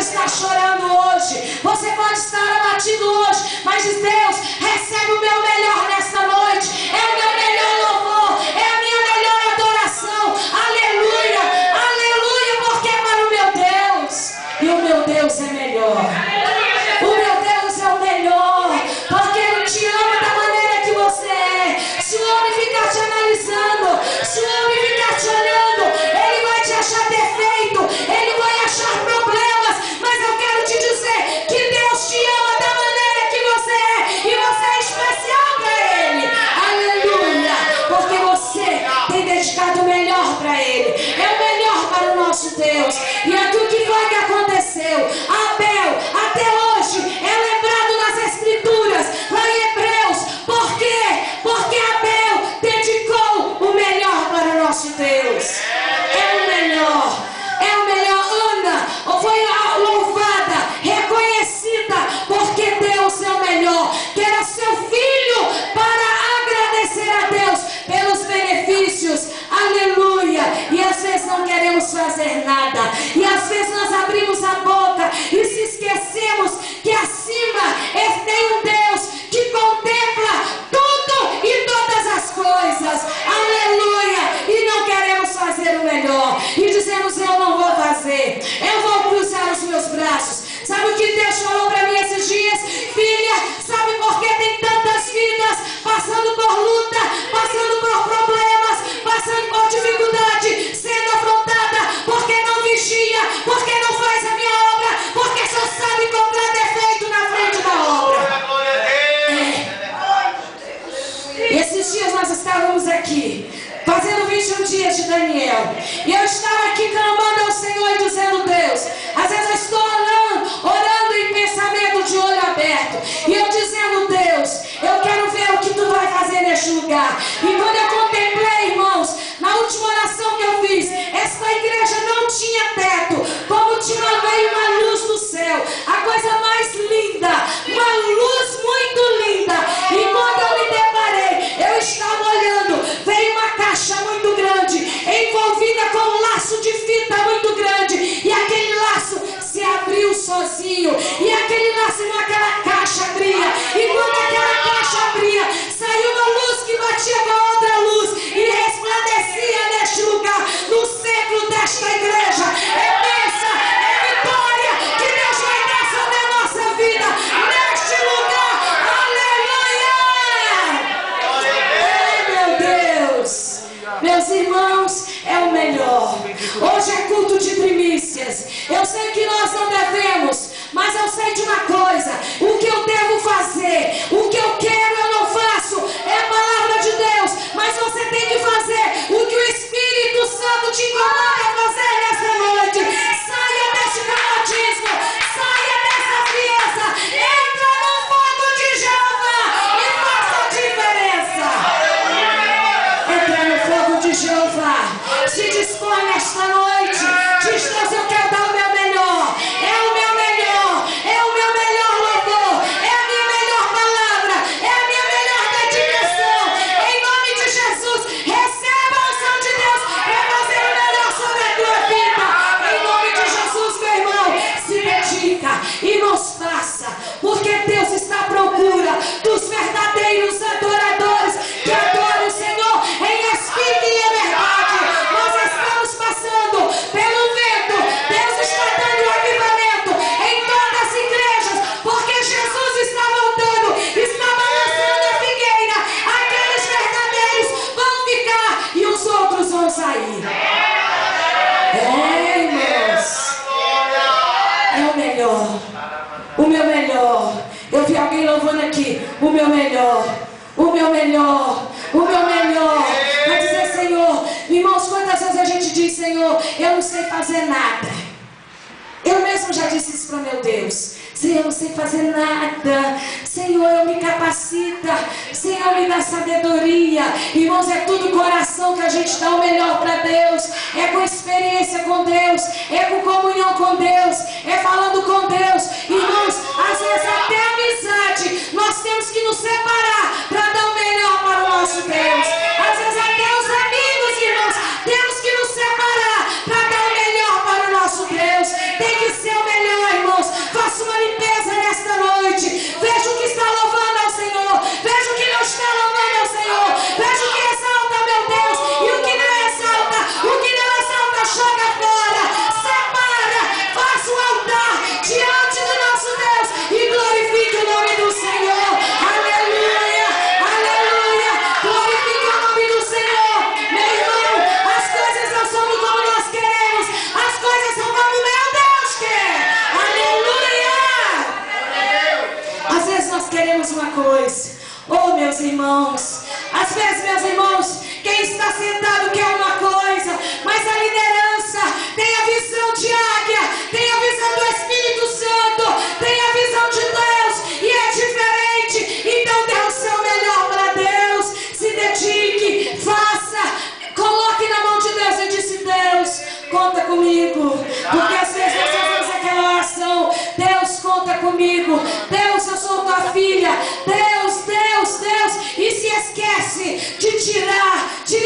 estar chorando hoje, você pode estar abatido hoje, mas diz: Deus, recebe o meu melhor nesta noite, é o meu melhor louvor, é a minha melhor adoração, aleluia, aleluia, porque é para o meu Deus, e o meu Deus é melhor, o meu Deus é o melhor, porque Ele te ama da maneira que você é. Se o homem ficar te analisando, se o homem ficar te olhando, ele vai te achar defeito, ele vai achar problemas, mas eu quero te dizer que Deus te ama da maneira que você é, e você é especial para Ele, aleluia, porque você tem dedicado o melhor para Ele, é o melhor para o nosso Deus. E aqui o que foi que aconteceu? Abel, até hoje, é lembrado nas Escrituras, lá em Hebreus. Por quê? Porque Abel dedicou o melhor para o nosso Deus. É o melhor, é o melhor. Ana foi louvada, reconhecida, porque Deus é o melhor. Que era seu filho para agradecer a Deus pelos benefícios, aleluia. E às vezes não queremos fazer nada, e às vezes nós abrimos a boca e se esquecemos que acima tem um Deus que contempla tudo e todas as coisas, aleluia. E não queremos fazer o melhor, e dizemos: eu não vou fazer, eu vou cruzar os meus braços. Sabe o que Deus falou para mim esses dias? Filha, sabe por que tem tantas vidas passando por luta, passando por problemas, passando por dificuldade, sendo afrontada, porque não vigia, porque não faz a minha obra, porque só sabe encontrar defeito na frente da obra. Esses dias nós estávamos aqui fazendo 21 dias de Daniel, e eu estava aqui clamando ao Senhor e dizendo: Deus, às vezes eu estou orando em pensamento de olho aberto, e eu dizendo: Deus, eu quero ver o que Tu vai fazer neste lugar. E quando eu contemplei, irmãos, na última oração que eu fiz, esta igreja não tinha teto, como tinha, veio uma luz do céu, a coisa mais linda, uma luz muito linda. E quando eu me deparei, eu estava olhando, veio uma caixa muito grande, envolvida com um laço de fita muito grande, e aquele laço se abriu sozinho, e aquele laço naquela caixa abria, e quando aquela caixa abria, saiu uma luz que batia com a outra luz e resplandecia neste lugar, no centro desta igreja. É bênção, é vitória que Deus vai dar sobre a nossa vida neste lugar, aleluia. Ai, meu Deus, meus irmãos, é o melhor. Hoje é culto de primícias. Eu sei que nós não devemos, mas eu sei de uma coisa: o que eu devo fazer, o que eu quero eu não faço, é a palavra de Deus. Mas você tem que fazer o que o Espírito Santo te incomoda a fazer nessa noite. Saia desse fanatismo, saia dessa frieza, entra no fogo de Jeová e faça a diferença. Entra no fogo de Jeová, se dispõe nesta noite, diz: Deus, eu quero dar o meu melhor, é o meu melhor, é o meu melhor louvor, é a minha melhor palavra, é a minha melhor dedicação. Em nome de Jesus, receba a unção de Deus para fazer o melhor sobre a tua vida. Em nome de Jesus, meu irmão, se dedica e nos faça, porque Deus está à procura dos verdadeiros adoradores que adoram o Senhor em espírito e em verdade. Nós estamos passando pelo vento, Deus está dando avivamento em todas as igrejas, porque Jesus está voltando, está balançando a figueira. Aqueles verdadeiros vão ficar e os outros vão sair. Irmãos, é o melhor, o meu melhor. Eu vi alguém louvando aqui: o meu melhor, o meu melhor, o meu melhor. Vai dizer: Senhor, irmãos, quantas vezes a gente diz: Senhor, eu não sei fazer nada. Eu mesmo já disse isso para o meu Deus: Senhor, eu não sei fazer nada. Senhor, eu me capacita. Senhor, me dá sabedoria. Irmãos, é tudo coração que a gente dá o melhor para Deus. É com experiência com Deus, é com comunhão com Deus, é falando com Deus. Irmãos, às vezes até amizade nós temos que nos separar para dar o melhor para o nosso Deus. Às vezes até os amigos, irmãos, temos que nos separar para dar o melhor para o nosso Deus. Tem que ser o melhor, irmão. faça uma limpeza nesta noite. Veja o que está louvando ao Senhor. Veja o que não está louvando ao Senhor. Veja o que exalta, meu Deus. E o que não exalta, joga fora. Separa, faça o altar diante do nosso Deus e glorifique o nome do Senhor. Aleluia, aleluia. Glorifique o nome do Senhor. Meu irmão, as coisas não são como nós queremos. As coisas são como meu Deus quer. Aleluia. Às vezes nós queremos uma coisa. Oh, meus irmãos, às vezes, meus irmãos, quem está sentado quer uma coisa, mas a liderança tem a visão de águia, tem a visão do Espírito Santo, tem a visão de Deus, e é diferente. Então dê o seu melhor para Deus, se dedique, faça, coloque na mão de Deus e disse: Deus, conta comigo. Porque às vezes nós fazemos aquela oração: Deus, conta comigo. Deus, eu sou tua filha. Deus, Deus, Deus. E se esquece de tirar, de